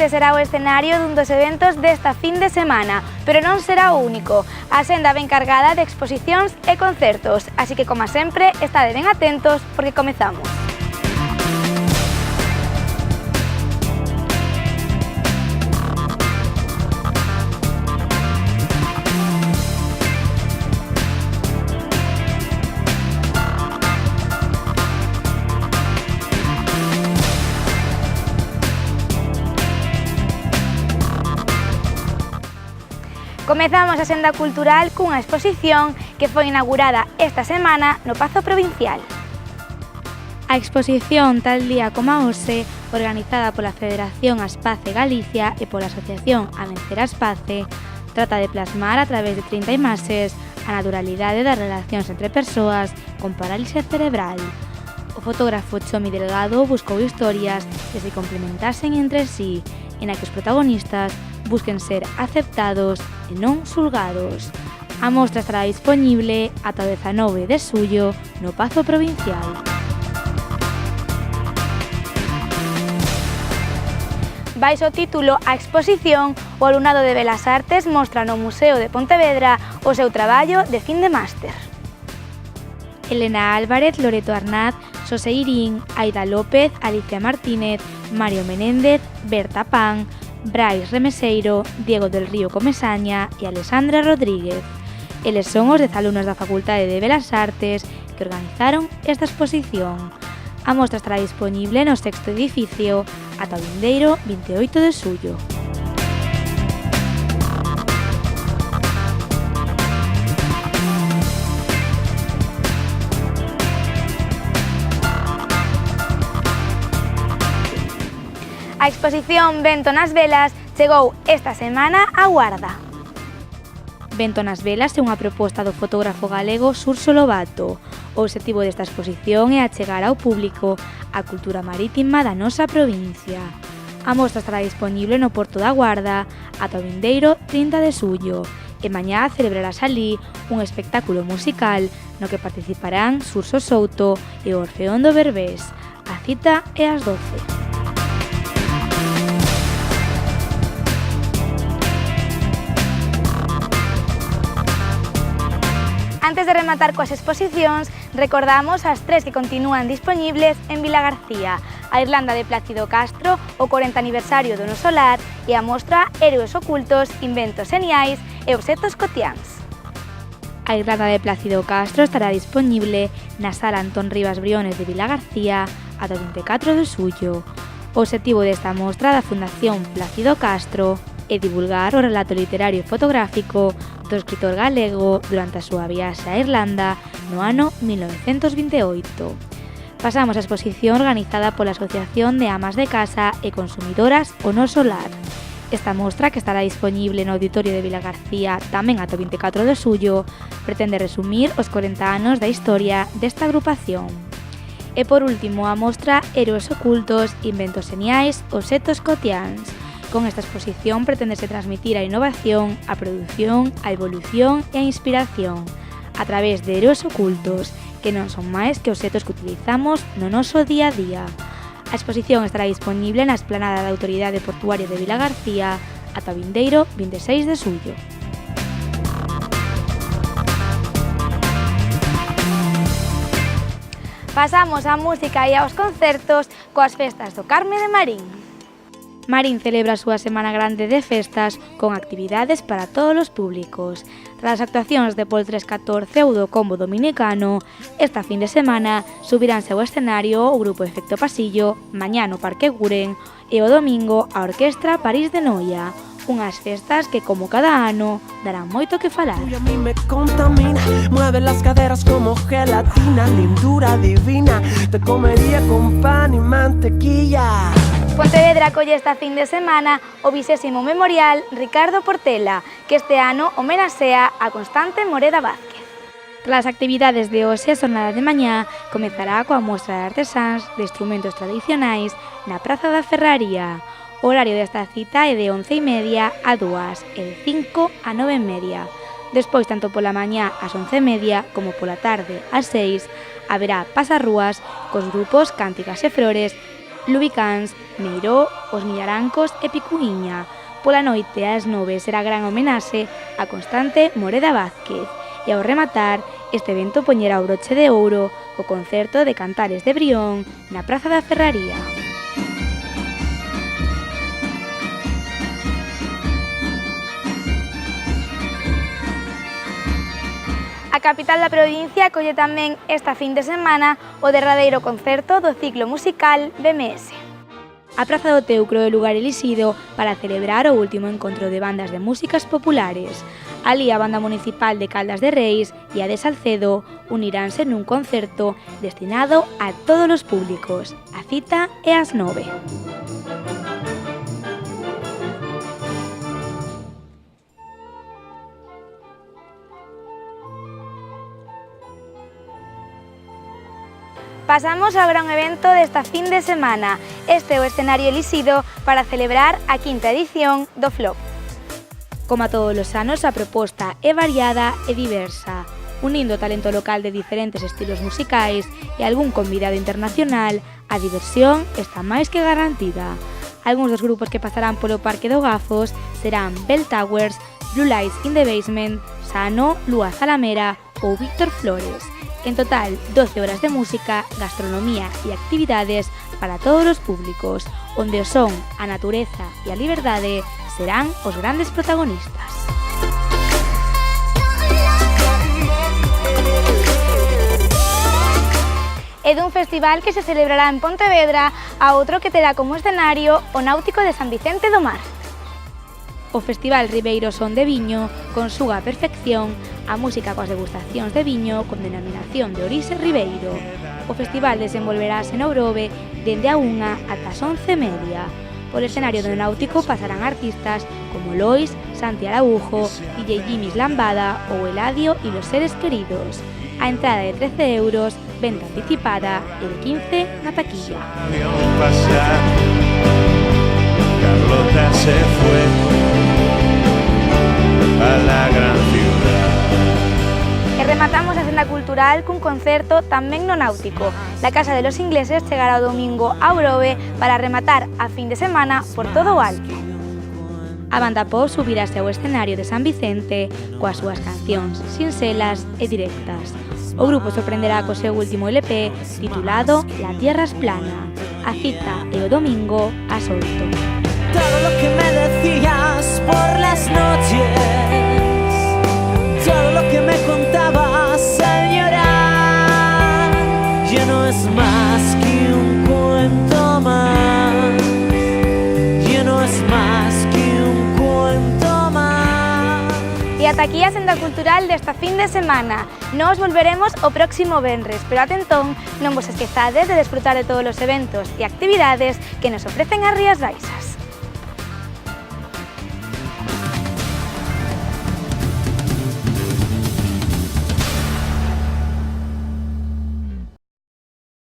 Este será o escenario dun dos eventos desta fin de semana, pero non será o único. A senda ven cargada de exposicións e concertos, así que, como sempre, estade ben atentos porque comezamos. Comezamos a senda cultural cunha exposición que foi inaugurada esta semana no Pazo Provincial. A exposición Tal día como hoxe, organizada pola Federación Aspace Galicia e pola Asociación A Vencer Aspace, trata de plasmar a través de 30 imaxes a naturalidade das relacións entre persoas con parálise cerebral. O fotógrafo Chomi Delgado buscou historias que se complementasen entre sí, e na que os protagonistas busquen ser aceptados e non xulgados. A mostra estará dispoñible ata o 19 de xullo no Pazo Provincial. Baixo o título A exposición, o alumnado de Belas Artes mostra no Museo de Pontevedra o seu traballo de fin de máster. Elena Álvarez, Loreto Arnaz, Xosé Irín, Aida López, Alicia Martínez, Mario Menéndez, Berta Pan, Brais Remeseiro, Diego del Río Comesaña e Alexandra Rodríguez. Eles son os 10 alumnos da Facultade de Belas Artes que organizaron esta exposición. A mostra estará dispoñible no sexto edificio ata o vindeiro 28 de xullo. A exposición Vento nas velas chegou esta semana á Guarda. Vento nas velas é unha proposta do fotógrafo galego Xurxo Lobato. O obxectivo desta exposición é achegar ao público a cultura marítima da nosa provincia. A mostra estará dispoñible no Porto da Guarda ata o vindeiro 30 de xullo e mañá celebrarás alí un espectáculo musical no que participarán Xurxo Souto e o Orfeón do Berbés. A cita é ás 12. Antes de rematar coas exposicións, recordamos as 3 que continúan dispoñibles en Vilagarcía: a Irlanda de Plácido Castro, o 40 aniversario do noso lar e a mostra Héroes ocultos, inventos xeniais e obxectos cotiáns. A Irlanda de Plácido Castro estará dispoñible na Sala Antón Rivas Briones de Vilagarcía ata o 24 de xullo. O obxectivo desta mostra da Fundación Plácido Castro é divulgar o relato literario e fotográfico do escritor galego durante a súa viaxe a Irlanda no ano 1928. Pasamos á exposición organizada pola Asociación de Amas de Casa e Consumidoras O Noso Lar. Esta mostra, que estará dispoñible no Auditorio de Vilagarcía tamén ata o 24 de xullo, pretende resumir os 40 anos da historia desta agrupación. E por último, a mostra Héroes ocultos, inventos xeniais, obxectos cotiáns. Con esta exposición preténdese transmitir a innovación, a produción, a evolución e a inspiración a través de héroes ocultos, que non son máis que obxectos que utilizamos no noso día a día. A exposición estará dispoñible na esplanada da Autoridade Portuaria de Vilagarcía ata o vindeiro 26 de xullo. Pasamos á música e aos concertos coas festas do Carme de Marín. Marín celebra a súa Semana Grande de festas con actividades para todos os públicos. Tras as actuacións de Pol 314 ou do Combo Dominicano, esta fin de semana subiránse ao escenario o grupo Efecto Pasillo, mañá no Parque Guren e o domingo a Orquestra París de Noia. Unhas festas que, como cada ano, darán moito que falar. A mí me contamina, mueve las caderas como gelatina, lindura divina, te comería con pan y mantequilla. Pontevedra acolle esta fin de semana o 20º Memorial Ricardo Portela, que este ano homenaxea a Constante Moreda Vázquez. Tras as actividades de hoxe, a xornada de mañá comezará coa mostra de artesáns de instrumentos tradicionais na Praza da Ferraría. O horario desta cita é de 11:30 a 2 e de 5 a 9:30. Despois, tanto pola mañá ás 11:30 como pola tarde ás 6, haberá pasarrúas cos grupos Cánticas e Flores Lubicáns, Meiró, Os Millarancos e Picuíña. Pola noite ás 9 será gran homenaxe a Constante Moreda Vázquez e ao rematar este evento poñerá o broche de ouro o concerto de Cantares de Brión na Praza da Ferraría. A capital da provincia acolle tamén esta fin de semana o derradeiro concerto do ciclo musical BMS. A Praza do Teucro é o lugar elixido para celebrar o último encontro de bandas de músicas populares. Alí a Banda Municipal de Caldas de Reis e a de Salcedo uniránse nun concerto destinado a todos os públicos. A cita é ás 9. Pasamos ao gran evento desta fin de semana. Este é o escenario elixido para celebrar a quinta edición do FLOP. Como a todos os anos, a proposta é variada e diversa. Unindo o talento local de diferentes estilos musicais e algún convidado internacional, a diversión está máis que garantida. Algúns dos grupos que pasarán polo Parque do Gafos serán Bell Towers, Blue Lights in the Basement, Sano, Lúa Zalamera ou Víctor Flores. En total, 12 horas de música, gastronomía e actividades para todos os públicos, onde o son, a natureza e a liberdade serán os grandes protagonistas. E dun festival que se celebrará en Pontevedra a outro que terá como escenario o Náutico de San Vicente do Mar. O Festival Ribeiro Son de Viño consuga a perfección a música coas degustacións de viño con denominación de orixe Ribeiro. O festival desenvolverase no Grove dende a 1 ata as 11:30. Polo escenario do Náutico pasarán artistas como Lois, Santi Araujo, DJ Jimis Lambada ou Eladio y los seres queridos. A entrada de 13 euros, venta anticipada e de 15 na taquilla. Carlota se fue a la gran ciudad. E rematamos a senda cultural cun concerto tamén no Náutico. La Casa de los Ingleses chegará o domingo ao Grove para rematar a fin de semana por todo o alto. A banda pop subirase ao escenario de San Vicente coas súas cancións sinxelas e directas. O grupo sorprenderá co seu último LP titulado La Tierra es Plana. A cita é o domingo ás 8. Todo lo que me decías por las noches, todo lo que me contabas al llorar, ya no es más que un cuento más, ya no es más que un cuento más. E ata aquí a senda cultural desta fin de semana. Nos volveremos o próximo venres, pero atentón non vos esquezades de desfrutar de todos os eventos e actividades que nos ofrecen as Rías Baixas.